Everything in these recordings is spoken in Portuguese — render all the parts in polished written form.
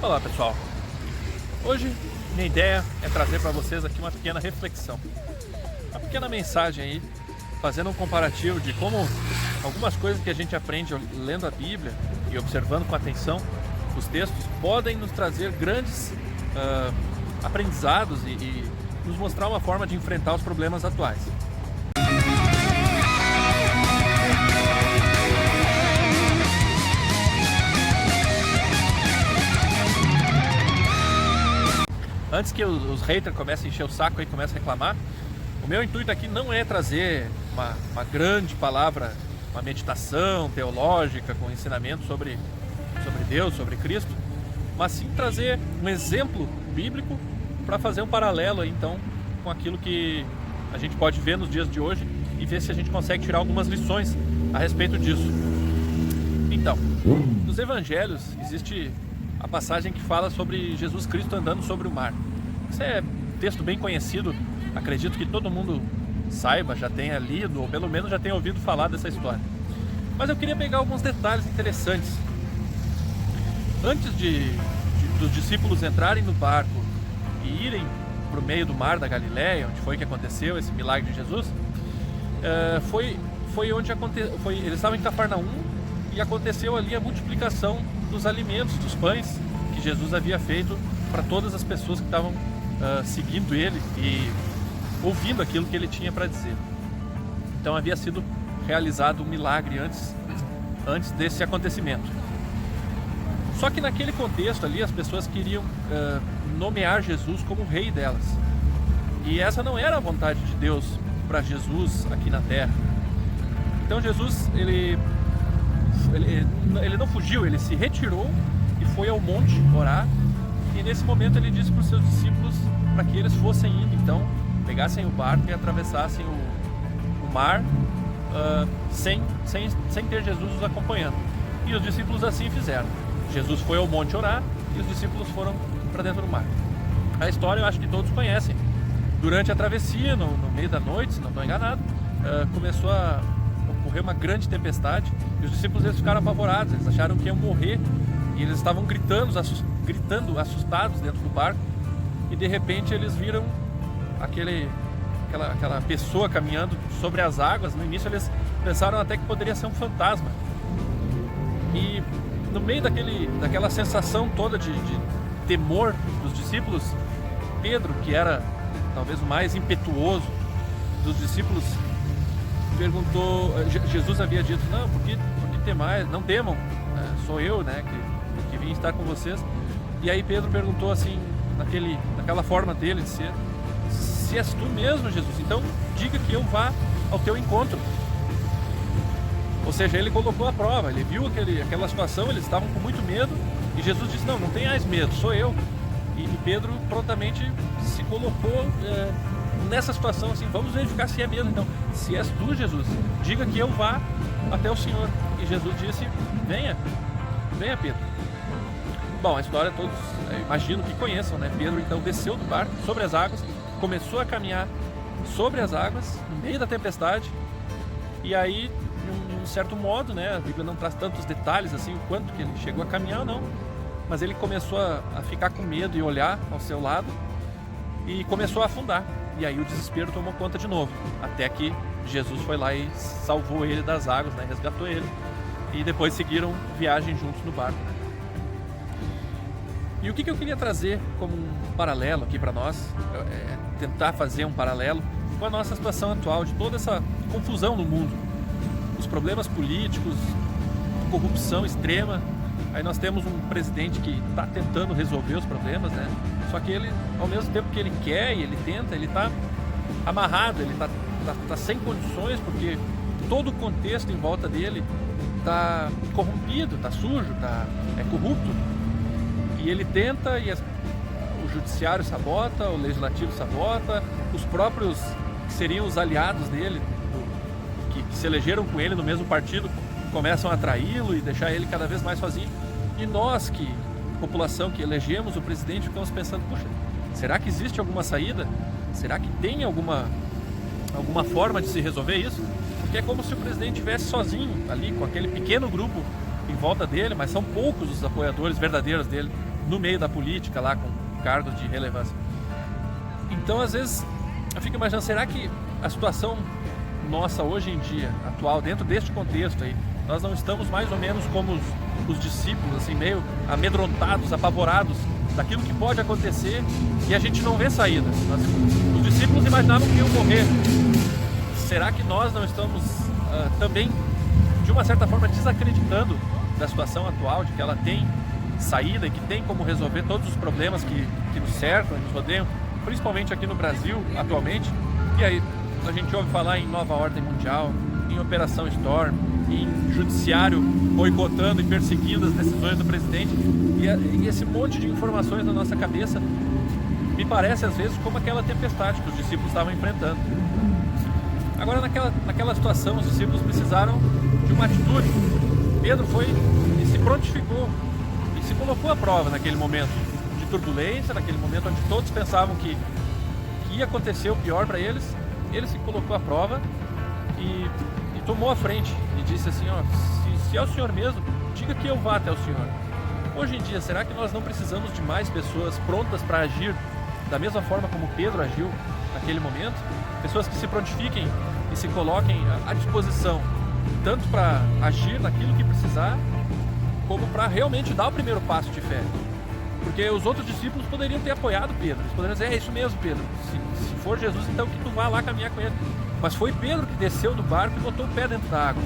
Olá pessoal, hoje minha ideia é trazer para vocês aqui uma pequena reflexão, uma pequena mensagem aí, fazendo um comparativo de como algumas coisas que a gente aprende lendo a Bíblia e observando com atenção os textos podem nos trazer grandes aprendizados e nos mostrar uma forma de enfrentar os problemas atuais. Antes que os haters comecem a encher o saco e comecem a reclamar, o meu intuito aqui não é trazer uma grande palavra, uma meditação teológica com ensinamento sobre Deus, sobre Cristo, mas sim trazer um exemplo bíblico para fazer um paralelo aí, então, com aquilo que a gente pode ver nos dias de hoje e ver se a gente consegue tirar algumas lições a respeito disso. Então, nos evangelhos existe a passagem que fala sobre Jesus Cristo andando sobre o mar. Isso é um texto bem conhecido, acredito que todo mundo saiba, já tenha lido ou pelo menos já tenha ouvido falar dessa história. Mas eu queria pegar alguns detalhes interessantes. Antes dos discípulos entrarem no barco e irem para o meio do mar da Galileia, onde foi que aconteceu esse milagre de Jesus, foi onde eles estavam em Cafarnaum e aconteceu ali a multiplicação dos alimentos, dos pães que Jesus havia feito para todas as pessoas que estavam seguindo ele e ouvindo aquilo que ele tinha para dizer. Então havia sido realizado um milagre antes desse acontecimento. Só que naquele contexto ali as pessoas queriam nomear Jesus como o rei delas. E essa não era a vontade de Deus para Jesus aqui na terra. Então Jesus, ele não fugiu, ele se retirou e foi ao monte orar. E nesse momento ele disse para os seus discípulos para que eles fossem indo, então pegassem o barco e atravessassem o mar sem ter Jesus os acompanhando. E os discípulos assim fizeram. Jesus foi ao monte orar e os discípulos foram para dentro do mar. A história eu acho que todos conhecem. Durante a travessia, no meio da noite, se não estou enganado, começou a ocorrer uma grande tempestade e os discípulos eles ficaram apavorados, eles acharam que iam morrer e eles estavam gritando assustados dentro do barco e de repente eles viram aquela pessoa caminhando sobre as águas. No início eles pensaram até que poderia ser um fantasma e no meio daquela sensação toda de temor dos discípulos, Pedro, que era talvez o mais impetuoso dos discípulos, perguntou. Jesus havia dito: não, por que temais? Não temam, sou eu, né, que vim estar com vocês. E aí Pedro perguntou assim, naquela forma dele de ser: se és tu mesmo, Jesus, então diga que eu vá ao teu encontro. Ou seja, ele colocou a prova, ele viu aquela situação, eles estavam com muito medo e Jesus disse: não tenhais medo, sou eu. E Pedro prontamente se colocou nessa situação assim: vamos verificar se é mesmo. Então, se és tu, Jesus, diga que eu vá até o Senhor. E Jesus disse: venha Pedro. Bom, a história todos imagino que conheçam, né? Pedro então desceu do barco sobre as águas, começou a caminhar sobre as águas no meio da tempestade. E aí, de um certo modo, né, a Bíblia não traz tantos detalhes assim, o quanto que ele chegou a caminhar ou não, mas ele começou a ficar com medo e olhar ao seu lado e começou a afundar. E aí o desespero tomou conta de novo, até que Jesus foi lá e salvou ele das águas, né, resgatou ele, e depois seguiram viagem juntos no barco, né? E o que eu queria trazer como um paralelo aqui para nós, tentar fazer um paralelo com a nossa situação atual, de toda essa confusão no mundo, os problemas políticos, corrupção extrema. Aí nós temos um presidente que está tentando resolver os problemas, né? Só que ele, ao mesmo tempo que ele quer e ele tenta, ele está amarrado, ele tá sem condições, porque todo o contexto em volta dele está corrompido, está sujo, é corrupto. E ele tenta e o judiciário sabota, o legislativo sabota, os próprios que seriam os aliados dele, que se elegeram com ele no mesmo partido, começam a traí-lo e deixar ele cada vez mais sozinho. E nós, população que elegemos o presidente, ficamos pensando: puxa, será que existe alguma saída? Será que tem alguma forma de se resolver isso? Porque é como se o presidente estivesse sozinho ali, com aquele pequeno grupo em volta dele, mas são poucos os apoiadores verdadeiros dele. no meio da política lá, com cargos de relevância. Então, às vezes, eu fico imaginando, será que a situação nossa hoje em dia, atual, dentro deste contexto aí, nós não estamos mais ou menos como os discípulos, assim, meio amedrontados, apavorados daquilo que pode acontecer e a gente não vê saída? Os discípulos imaginavam que iam morrer. Será que nós não estamos também, de uma certa forma, desacreditando da situação atual, de que ela tem saída e que tem como resolver todos os problemas que nos cercam, nos rodeiam, principalmente aqui no Brasil, atualmente? E aí, a gente ouve falar em nova ordem mundial, em Operação Storm, em judiciário boicotando e perseguindo as decisões do presidente, e esse monte de informações na nossa cabeça me parece às vezes como aquela tempestade que os discípulos estavam enfrentando. Agora, naquela situação, os discípulos precisaram de uma atitude. Pedro foi e se prontificou e se colocou à prova naquele momento de turbulência, naquele momento onde todos pensavam que ia acontecer o pior para eles. Ele se colocou à prova e tomou a frente e disse assim, ó, se é o Senhor mesmo, diga que eu vá até o Senhor. Hoje em dia, será que nós não precisamos de mais pessoas prontas para agir da mesma forma como Pedro agiu naquele momento? Pessoas que se prontifiquem e se coloquem à disposição, tanto para agir naquilo que precisar, como para realmente dar o primeiro passo de fé. Porque os outros discípulos poderiam ter apoiado Pedro. Eles poderiam dizer, é isso mesmo, Pedro. Se for Jesus, então que tu vá lá caminhar com ele. Mas foi Pedro que desceu do barco e botou o pé dentro da água.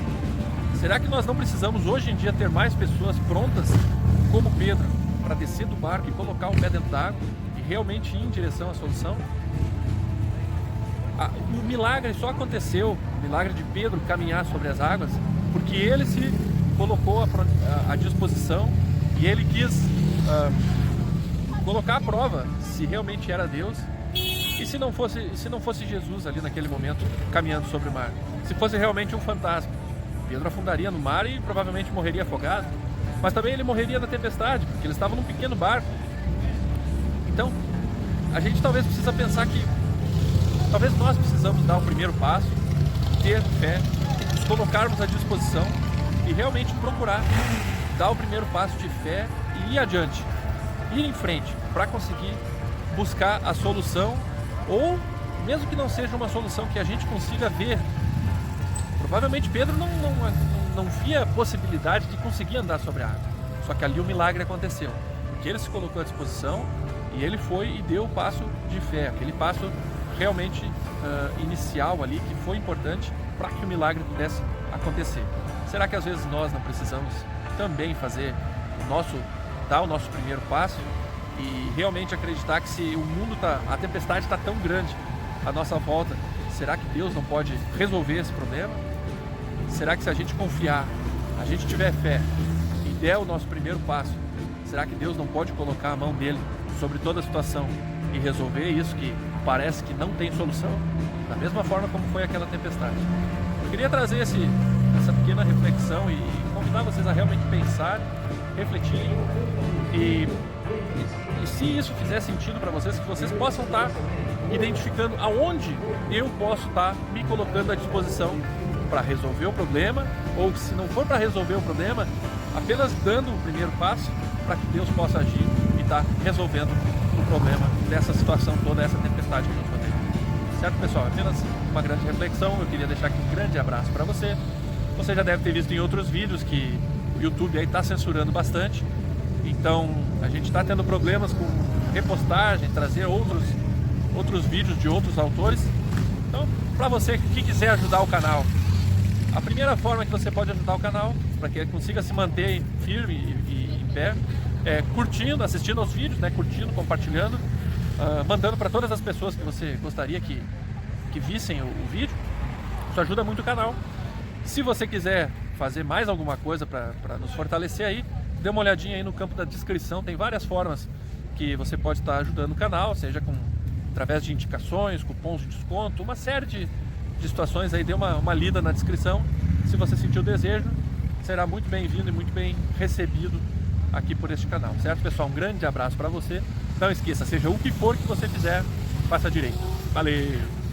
Será que nós não precisamos hoje em dia ter mais pessoas prontas, como Pedro, para descer do barco e colocar o pé dentro da água e realmente ir em direção à solução? O milagre só aconteceu, o milagre de Pedro caminhar sobre as águas, porque ele se colocou à disposição e ele quis colocar à prova se realmente era Deus e se não fosse Jesus ali naquele momento caminhando sobre o mar. Se fosse realmente um fantasma, Pedro afundaria no mar e provavelmente morreria afogado, mas também ele morreria na tempestade, porque ele estava num pequeno barco. Então, a gente talvez precisa pensar que talvez nós precisamos dar o primeiro passo, ter fé, nos colocarmos à disposição e realmente procurar dar o primeiro passo de fé e ir adiante, ir em frente para conseguir buscar a solução, ou mesmo que não seja uma solução que a gente consiga ver. Provavelmente Pedro não via a possibilidade de conseguir andar sobre a água, só que ali o milagre aconteceu, porque ele se colocou à disposição e ele foi e deu o passo de fé, aquele passo realmente inicial ali, que foi importante para que o milagre pudesse acontecer. Será que às vezes nós não precisamos também dar o nosso primeiro passo e realmente acreditar que se o mundo a tempestade está tão grande à nossa volta, será que Deus não pode resolver esse problema? Será que se a gente confiar, a gente tiver fé e der o nosso primeiro passo, será que Deus não pode colocar a mão dele sobre toda a situação e resolver isso que parece que não tem solução? Da mesma forma como foi aquela tempestade. Eu queria trazer essa pequena reflexão e convidar vocês a realmente pensar, refletirem e se isso fizer sentido para vocês, que vocês possam estar identificando aonde eu posso estar me colocando à disposição para resolver o problema, ou se não for para resolver o problema, apenas dando o primeiro passo para que Deus possa agir e estar resolvendo o problema dessa situação toda, essa tempestade que nos rodeia. Certo, pessoal? Apenas uma grande reflexão. Eu queria deixar aqui um grande abraço para você. Você já deve ter visto em outros vídeos que o YouTube aí está censurando bastante. Então, a gente está tendo problemas com repostagem, trazer outros vídeos de outros autores. Então, para você que quiser ajudar o canal, a primeira forma que você pode ajudar o canal, para que ele consiga se manter firme e em pé, é curtindo, assistindo aos vídeos, né? Curtindo, compartilhando, mandando para todas as pessoas que você gostaria que vissem o vídeo. Isso ajuda muito o canal. Se você quiser fazer mais alguma coisa para nos fortalecer aí, dê uma olhadinha aí no campo da descrição, tem várias formas que você pode estar ajudando o canal, seja através de indicações, cupons de desconto, uma série de situações aí, dê uma lida na descrição. Se você sentir o desejo, será muito bem-vindo e muito bem recebido aqui por este canal, certo, pessoal? Um grande abraço para você. Não esqueça, seja o que for que você fizer, faça direito. Valeu!